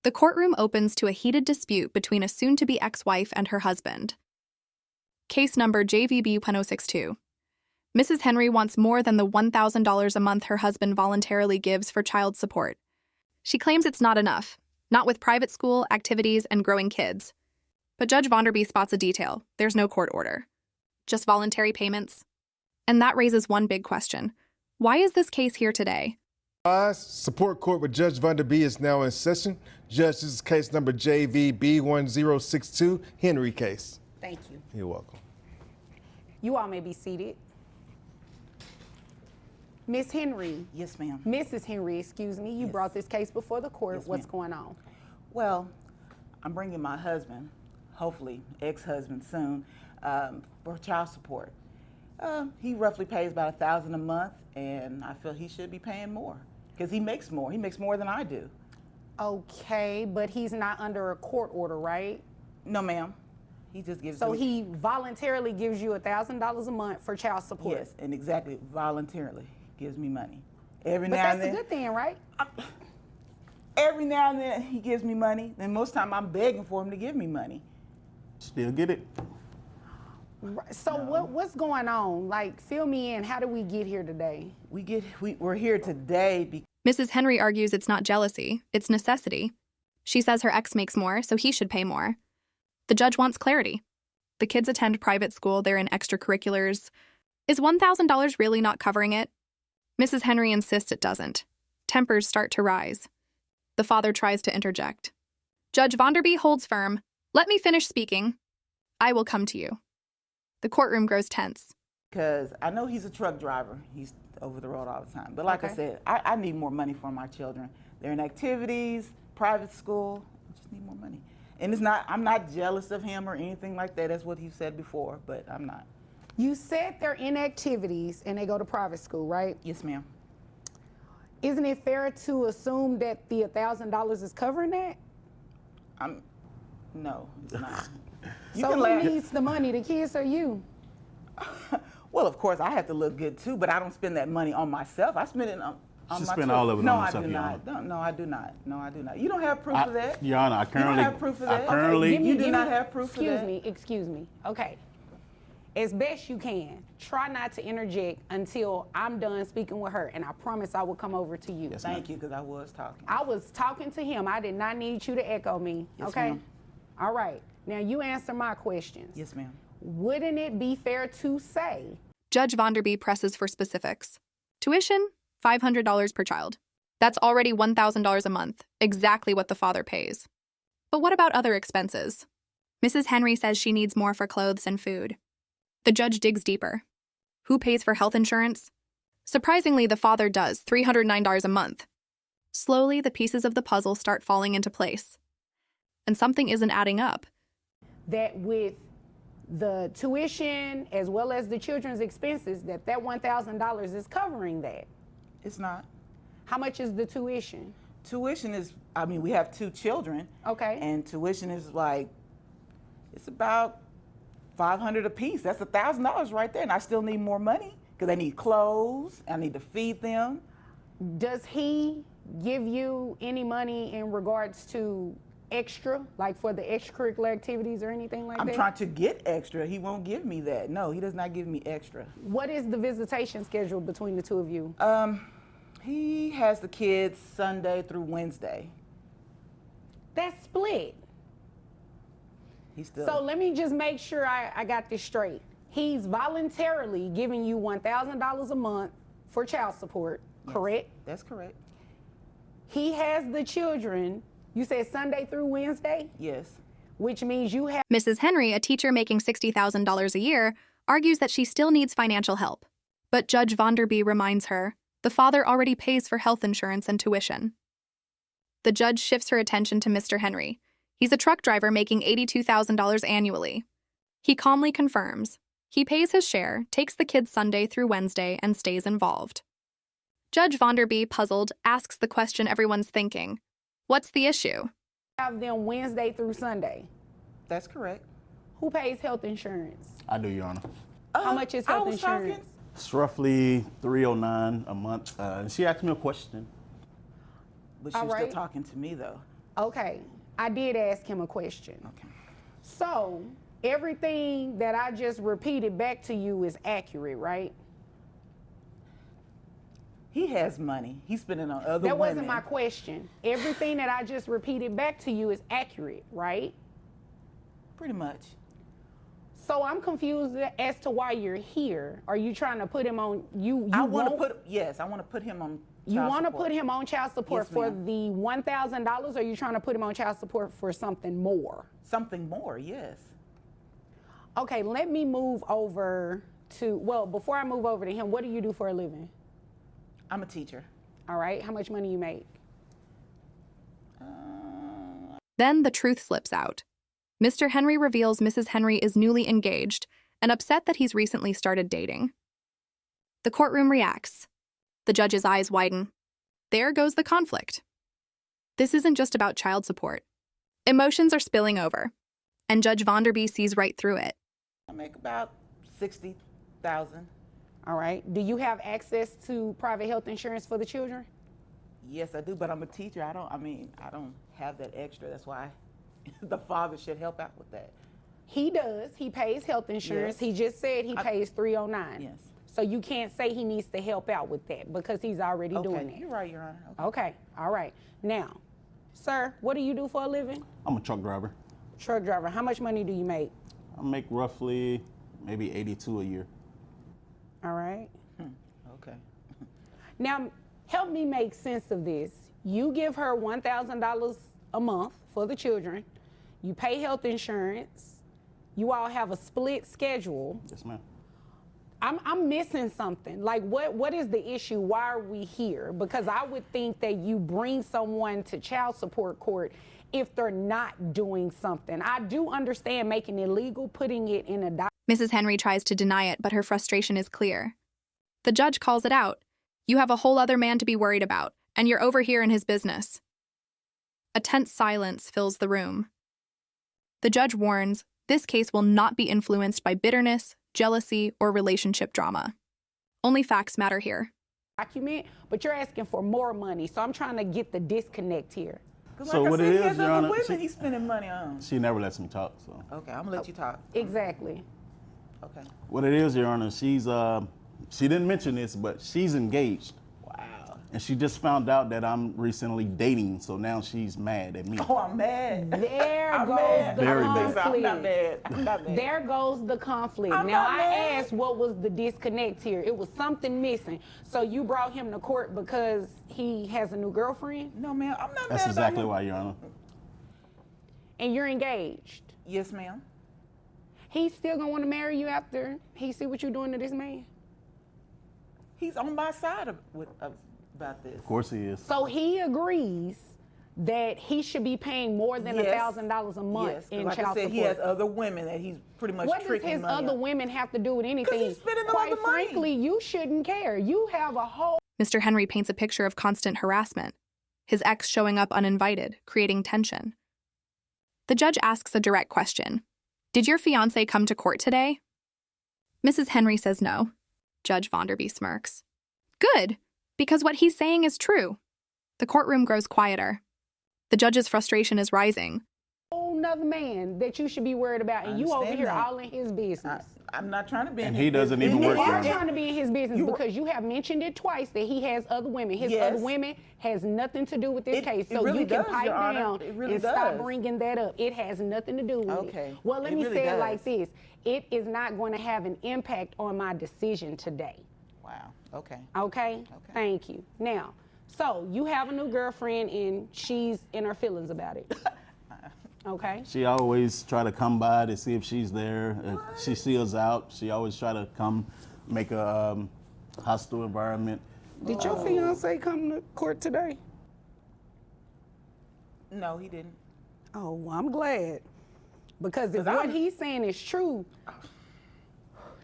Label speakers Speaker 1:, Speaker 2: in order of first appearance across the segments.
Speaker 1: The courtroom opens to a heated dispute between a soon-to-be ex-wife and her husband. Case number JVB1062. Mrs. Henry wants more than the $1,000 a month her husband voluntarily gives for child support. She claims it's not enough, not with private school, activities, and growing kids. But Judge Vonderby spots a detail. There's no court order. Just voluntary payments. And that raises one big question. Why is this case here today?
Speaker 2: Support court with Judge Vonderby is now in session. Judge, this is case number JVB1062, Henry case.
Speaker 3: Thank you.
Speaker 2: You're welcome.
Speaker 3: You all may be seated. Miss Henry.
Speaker 4: Yes, ma'am.
Speaker 3: Mrs. Henry, excuse me. You
Speaker 4: Yes.
Speaker 3: brought this case before the court.
Speaker 4: Yes,
Speaker 3: What's
Speaker 4: ma'am.
Speaker 3: going on?
Speaker 4: Well, I'm bringing my husband, hopefully ex-husband soon, for child support. He roughly pays about $1,000 a month, and I feel he should be paying more because he makes more. He makes more than I do.
Speaker 3: Okay, but he's not under a court order, right?
Speaker 4: No, ma'am. He just gives.
Speaker 3: So
Speaker 4: me,
Speaker 3: he voluntarily gives you $1,000 a month for child support.
Speaker 4: Yes, and exactly voluntarily gives me money. Every
Speaker 3: But
Speaker 4: now
Speaker 3: that's
Speaker 4: and
Speaker 3: a
Speaker 4: then.
Speaker 3: good thing, right?
Speaker 4: Every now and then he gives me money, and most time I'm begging for him to give me money.
Speaker 5: Still get it?
Speaker 3: So what's going on? Like, fill me in. How did we get here today?
Speaker 4: We're here today because
Speaker 1: Mrs. Henry argues it's not jealousy, it's necessity. She says her ex makes more, so he should pay more. The judge wants clarity. The kids attend private school, they're in extracurriculars. Is $1,000 really not covering it? Mrs. Henry insists it doesn't. Tempers start to rise. The father tries to interject. Judge Vonderby holds firm. Let me finish speaking. I will come to you. The courtroom grows tense.
Speaker 4: I know he's a truck driver. He's over the road all the time. But like I said, I need more money for my children. They're in activities, private school. I just need more money. And I'm not jealous of him or anything like that. That's what he said before, but I'm not.
Speaker 3: You said they're in activities and they go to private school, right?
Speaker 4: Yes, ma'am.
Speaker 3: Isn't it fair to assume that the $1,000 is covering that?
Speaker 4: No, it's not.
Speaker 3: So who needs the money, the kids or you?
Speaker 4: Well, of course, I have to look good too, but I don't spend that money on myself. I spend it on my
Speaker 5: She spend
Speaker 4: children.
Speaker 5: all of it
Speaker 4: no,
Speaker 5: on herself,
Speaker 4: I do
Speaker 5: Your
Speaker 4: not.
Speaker 5: Honor.
Speaker 4: No, I do not. No, I do not. You don't have proof of that.
Speaker 5: Your Honor, I currently.
Speaker 4: You don't have proof of that.
Speaker 5: I
Speaker 4: do not have proof of that.
Speaker 3: Excuse me. Okay. As best you can, try not to interject until I'm done speaking with her, and I promise I will come over to you.
Speaker 5: Yes,
Speaker 4: Thank you, because I was talking.
Speaker 3: I was talking to him. I did not need you to echo me.
Speaker 4: Yes,
Speaker 3: okay?
Speaker 4: ma'am.
Speaker 3: All right. Now you answer my questions.
Speaker 4: Yes, ma'am.
Speaker 3: Wouldn't it be fair to say?
Speaker 1: Judge Vonderby presses for specifics. Tuition, $500 per child. That's already $1,000 a month, exactly what the father pays. But what about other expenses? Mrs. Henry says she needs more for clothes and food. The judge digs deeper. Who pays for health insurance? Surprisingly, the father does, $309 a month. Slowly, the pieces of the puzzle start falling into place. And something isn't adding up.
Speaker 3: That with the tuition as well as the children's expenses, that $1,000 is covering that.
Speaker 4: It's not.
Speaker 3: How much is the tuition?
Speaker 4: Tuition is, we have 2 children.
Speaker 3: Okay.
Speaker 4: And tuition is it's about $500 a piece. That's $1,000 right there. And I still need more money because they need clothes. I need to feed them.
Speaker 3: Does he give you any money in regards to extra, like for the extracurricular activities or anything like that?
Speaker 4: I'm trying to get extra. He won't give me that. No, he does not give me extra.
Speaker 3: What is the visitation schedule between the two of you?
Speaker 4: He has the kids Sunday through Wednesday.
Speaker 3: That's split.
Speaker 4: He's still.
Speaker 3: So let me just make sure I got this straight. He's voluntarily giving you $1,000 a month for child support,
Speaker 4: Yes,
Speaker 3: correct?
Speaker 4: That's correct.
Speaker 3: He has the children, you said Sunday through Wednesday,
Speaker 4: Yes.
Speaker 3: which means you have.
Speaker 1: Mrs. Henry, a teacher making $60,000 a year, argues that she still needs financial help. But Judge Vonderby reminds her the father already pays for health insurance and tuition. The judge shifts her attention to Mr. Henry. He's a truck driver making $82,000 annually. He calmly confirms. He pays his share, takes the kids Sunday through Wednesday, and stays involved. Judge Vonderby, puzzled, asks the question everyone's thinking. What's the issue?
Speaker 3: Have them Wednesday through Sunday.
Speaker 4: That's correct.
Speaker 3: Who pays health insurance?
Speaker 5: I do, Your Honor.
Speaker 3: How much is health insurance?
Speaker 5: It's roughly $309 a month. She asked me a question.
Speaker 4: But she's
Speaker 3: All right.
Speaker 4: still talking to me, though.
Speaker 3: Okay, I did ask him a question.
Speaker 4: Okay.
Speaker 3: So, everything that I just repeated back to you is accurate, right?
Speaker 4: He has money. He's spending on other women.
Speaker 3: That wasn't my question. Everything that I just repeated back to you is accurate, right?
Speaker 4: Pretty much.
Speaker 3: So I'm confused as to why you're here. Are you trying to put him on
Speaker 4: I want to put him on
Speaker 3: You want to
Speaker 4: support.
Speaker 3: put him on child support
Speaker 4: Yes,
Speaker 3: for
Speaker 4: ma'am.
Speaker 3: the $1,000, or are you trying to put him on child support for something more?
Speaker 4: Something more, yes.
Speaker 3: Okay, let me move over to, well, before I move over to him, what do you do for a living?
Speaker 4: I'm a teacher.
Speaker 3: All right, how much money you make?
Speaker 1: Then the truth slips out. Mr. Henry reveals Mrs. Henry is newly engaged and upset that he's recently started dating. The courtroom reacts. The judge's eyes widen. There goes the conflict. This isn't just about child support. Emotions are spilling over, and Judge Vonderby sees right through it.
Speaker 4: I make about $60,000.
Speaker 3: All right, do you have access to private health insurance for the children?
Speaker 4: Yes, I do, but I'm a teacher. I don't have that extra. That's why the father should help out with that.
Speaker 3: He does, he pays health insurance.
Speaker 4: Yes.
Speaker 3: He just said he pays $309.
Speaker 4: Yes.
Speaker 3: So you can't say he needs to help out with that because he's already doing
Speaker 4: Okay,
Speaker 3: that.
Speaker 4: you're right, Your Honor. Okay.
Speaker 3: Okay, all right. Now, sir, what do you do for a living?
Speaker 5: I'm a truck driver.
Speaker 3: Truck driver. How much money do you make?
Speaker 5: I make roughly maybe 82 a year.
Speaker 3: All right.
Speaker 4: Okay.
Speaker 3: Now, help me make sense of this. You give her $1,000 a month for the children. You pay health insurance. You all have a split schedule.
Speaker 5: Yes, ma'am.
Speaker 3: I'm missing something. Like, what is the issue? Why are we here? Because I would think that you bring someone to child support court if they're not doing something. I do understand making it legal, putting it in a
Speaker 1: Mrs. Henry tries to deny it, but her frustration is clear. The judge calls it out. You have a whole other man to be worried about, and you're over here in his business. A tense silence fills the room. The judge warns, this case will not be influenced by bitterness, jealousy, or relationship drama. Only facts matter here.
Speaker 3: document, but you're asking for more money. So I'm trying to get the disconnect here.
Speaker 5: So
Speaker 4: like
Speaker 5: what
Speaker 4: I said,
Speaker 5: it
Speaker 4: he
Speaker 5: is,
Speaker 4: has
Speaker 5: Your
Speaker 4: other
Speaker 5: Honor,
Speaker 4: women he's spending money on.
Speaker 5: she never lets me talk, so.
Speaker 4: Okay, I'm gonna let you talk.
Speaker 3: Exactly.
Speaker 4: Okay.
Speaker 5: What it is, Your Honor, she didn't mention this, but she's engaged.
Speaker 4: Wow.
Speaker 5: And she just found out that I'm recently dating, so now she's mad at me.
Speaker 4: Oh, I'm mad.
Speaker 3: There
Speaker 4: I'm
Speaker 3: goes
Speaker 4: mad.
Speaker 3: the
Speaker 5: Very mad.
Speaker 3: conflict.
Speaker 4: I'm not mad. I'm not mad.
Speaker 3: There goes the conflict.
Speaker 4: I'm
Speaker 3: Now
Speaker 4: not
Speaker 3: I
Speaker 4: mad.
Speaker 3: asked what was the disconnect here. It was something missing. So you brought him to court because he has a new girlfriend
Speaker 4: No, ma'am, I'm not
Speaker 5: That's
Speaker 4: mad
Speaker 5: exactly
Speaker 4: about
Speaker 5: why,
Speaker 4: him.
Speaker 5: Your Honor.
Speaker 3: and you're engaged.
Speaker 4: Yes, ma'am.
Speaker 3: He's still gonna want to marry you after he see what you're doing to this man.
Speaker 4: He's on my side about this.
Speaker 5: Of course he is.
Speaker 3: So he agrees that he should be paying more than
Speaker 4: Yes.
Speaker 3: $1,000 a month
Speaker 4: Yes, 'cause
Speaker 3: in
Speaker 4: like
Speaker 3: child
Speaker 4: I said,
Speaker 3: support.
Speaker 4: he has other women that he's pretty much
Speaker 3: What does
Speaker 4: tricking
Speaker 3: his
Speaker 4: money
Speaker 3: other
Speaker 4: on.
Speaker 3: women have to do with anything?
Speaker 4: he's spending a lot
Speaker 3: Quite
Speaker 4: of money.
Speaker 3: frankly, you shouldn't care. You have a whole
Speaker 1: Mr. Henry paints a picture of constant harassment, his ex showing up uninvited, creating tension. The judge asks a direct question. Did your fiancé come to court today? Mrs. Henry says no. Judge Vonderby smirks. Good, because what he's saying is true. The courtroom grows quieter. The judge's frustration is rising.
Speaker 3: nother man that you should be worried about, and you over
Speaker 4: understand
Speaker 3: here
Speaker 4: that.
Speaker 3: all in his business.
Speaker 4: I'm not trying to be in
Speaker 5: And
Speaker 4: his
Speaker 5: he doesn't
Speaker 4: business.
Speaker 5: even
Speaker 3: You
Speaker 5: work
Speaker 3: are
Speaker 5: there.
Speaker 3: trying to be in his business
Speaker 4: You-
Speaker 3: because you have mentioned it twice that he has other women. His
Speaker 4: Yes.
Speaker 3: other women has nothing to do with this
Speaker 4: It-
Speaker 3: case.
Speaker 4: it
Speaker 3: So
Speaker 4: really
Speaker 3: you can
Speaker 4: does,
Speaker 3: pipe
Speaker 4: Your Honor.
Speaker 3: down
Speaker 4: It really
Speaker 3: and stop
Speaker 4: does.
Speaker 3: bringing that up. It has nothing to do with
Speaker 4: Okay.
Speaker 3: it. Well, let
Speaker 4: It
Speaker 3: me
Speaker 4: really
Speaker 3: say it
Speaker 4: does.
Speaker 3: like this. It is not going to have an impact on my decision today.
Speaker 4: Wow. Okay.
Speaker 3: Okay? Thank you. Now, so you have a new girlfriend and she's in her feelings about it. Okay?
Speaker 5: She always try to come by to see if she's there. If she sees us out, she always try to come make a hostile environment.
Speaker 3: Did your fiance come to court today?
Speaker 4: No, he didn't.
Speaker 3: Oh, well, I'm glad. Because if
Speaker 4: 'Cause
Speaker 3: what
Speaker 4: I'm-
Speaker 3: he's saying is true,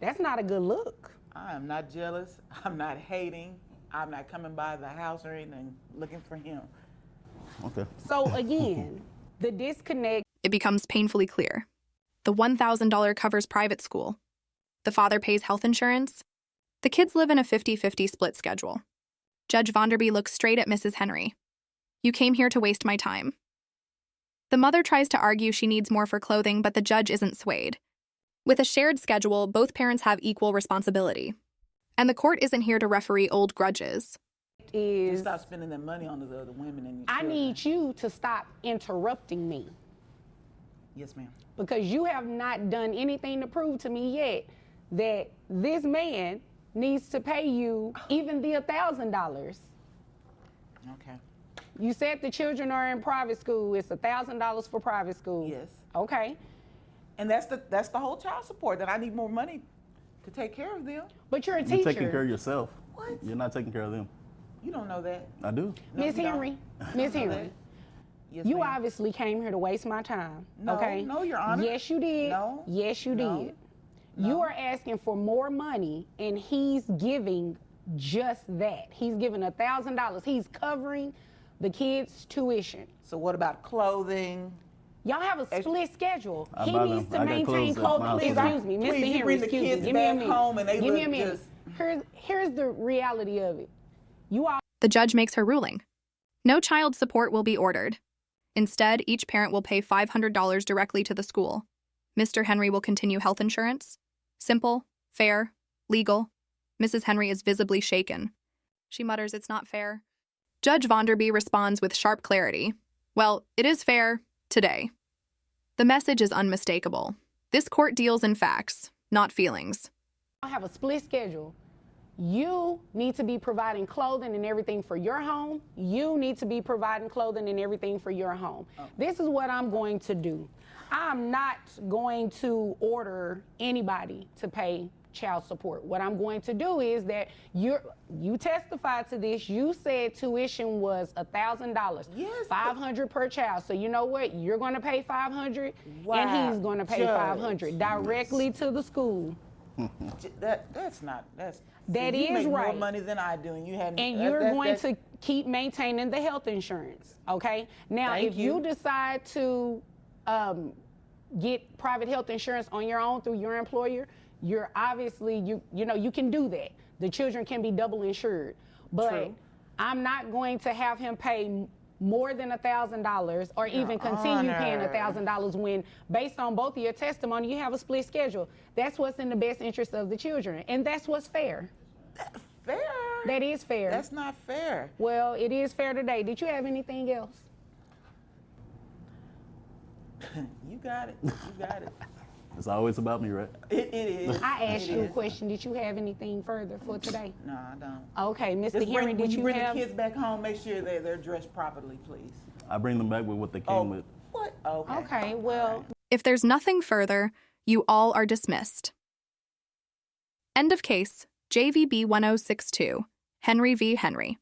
Speaker 3: that's not a good look.
Speaker 4: I am not jealous. I'm not hating. I'm not coming by the house or anything looking for him.
Speaker 5: Okay.
Speaker 3: So again, the disconnect.
Speaker 1: It becomes painfully clear. The $1,000 covers private school. The father pays health insurance. The kids live in a 50-50 split schedule. Judge Vonderby looks straight at Mrs. Henry. You came here to waste my time. The mother tries to argue she needs more for clothing, but the judge isn't swayed. With a shared schedule, both parents have equal responsibility. And the court isn't here to referee old grudges.
Speaker 4: Just stop spending that money on the other women and your
Speaker 3: I
Speaker 4: children.
Speaker 3: need you to stop interrupting me
Speaker 4: Yes, ma'am.
Speaker 3: because you have not done anything to prove to me yet that this man needs to pay you even the $1,000.
Speaker 4: Okay.
Speaker 3: You said the children are in private school. It's $1,000 for private school.
Speaker 4: Yes.
Speaker 3: Okay.
Speaker 4: And that's the whole child support, that I need more money to take care of them.
Speaker 3: But you're a
Speaker 5: You're
Speaker 3: teacher.
Speaker 5: taking care of yourself.
Speaker 4: What?
Speaker 5: You're not taking care of them.
Speaker 4: You don't know that.
Speaker 5: I do.
Speaker 4: No,
Speaker 3: Miss
Speaker 4: you don't.
Speaker 3: Henry, Miss Henry,
Speaker 4: Yes,
Speaker 3: you
Speaker 4: ma'am.
Speaker 3: obviously came here to waste my time.
Speaker 4: No,
Speaker 3: okay?
Speaker 4: no, Your Honor.
Speaker 3: Yes, you did.
Speaker 4: No,
Speaker 3: Yes, you
Speaker 4: no,
Speaker 3: did. You are asking for more money, and he's giving just that. He's giving $1,000. He's covering the kids' tuition.
Speaker 4: So what about clothing?
Speaker 3: Y'all have a split schedule.
Speaker 5: I
Speaker 3: He
Speaker 5: buy
Speaker 3: needs
Speaker 5: them.
Speaker 3: to
Speaker 5: I got clothes
Speaker 3: maintain
Speaker 5: at
Speaker 3: clothing.
Speaker 5: my house.
Speaker 3: Excuse me, Mr.
Speaker 4: Please, you
Speaker 3: Henry,
Speaker 4: bring the
Speaker 3: excuse me.
Speaker 4: kids
Speaker 3: Give me a
Speaker 4: back
Speaker 3: minute.
Speaker 4: home and they
Speaker 3: Give me a
Speaker 4: look
Speaker 3: minute. Here's the reality of it. You all
Speaker 1: The judge makes her ruling. No child support will be ordered. Instead, each parent will pay $500 directly to the school. Mr. Henry will continue health insurance. Simple, fair, legal. Mrs. Henry is visibly shaken. She mutters, "It's not fair." Judge Vonderby responds with sharp clarity. "Well, it is fair today." The message is unmistakable. This court deals in facts, not feelings.
Speaker 3: have a split schedule. You need to be providing clothing and everything for your home. You need to be providing clothing and everything for your home. This is what I'm going to do. I'm not going to order anybody to pay child support. What I'm going to do is that you testified to this. You said tuition was $1,000.
Speaker 4: Yes.
Speaker 3: $500 per child. So you know what? You're going to pay $500,
Speaker 4: Wow.
Speaker 3: and he's going to pay
Speaker 4: Judge.
Speaker 3: $500 directly to the school.
Speaker 4: That's
Speaker 3: That
Speaker 4: you
Speaker 3: is
Speaker 4: make
Speaker 3: right.
Speaker 4: more money than I do, and you have.
Speaker 3: And you're going to keep maintaining the health insurance, okay? Now,
Speaker 4: Thank
Speaker 3: if you decide to get private health insurance on your own through your employer, you're obviously, you know, you can do that. The children can be double insured. But
Speaker 4: True.
Speaker 3: I'm not going to have him pay more than $1,000 or even continue paying
Speaker 4: Honor.
Speaker 3: $1,000 when, based on both of your testimony, you have a split schedule. That's what's in the best interest of the children, and that's what's fair.
Speaker 4: fair.
Speaker 3: That is fair.
Speaker 4: That's not fair.
Speaker 3: Well, it is fair today. Did you have anything else?
Speaker 4: You got it. You got it.
Speaker 5: It's always about me, right?
Speaker 4: It is.
Speaker 3: I asked
Speaker 4: It
Speaker 3: you a
Speaker 4: is.
Speaker 3: question. Did you have anything further for today?
Speaker 4: No, I don't.
Speaker 3: Okay, Mr.
Speaker 4: Just
Speaker 3: Henry,
Speaker 4: when
Speaker 3: did
Speaker 4: you
Speaker 3: you
Speaker 4: bring
Speaker 3: have?
Speaker 4: the kids back home, make sure they're dressed properly, please.
Speaker 5: I bring them back with what they came
Speaker 4: Oh,
Speaker 5: with.
Speaker 4: what? Okay.
Speaker 3: Okay, well,
Speaker 1: If there's nothing further, you all are dismissed. End of case, JVB 1062, Henry v. Henry.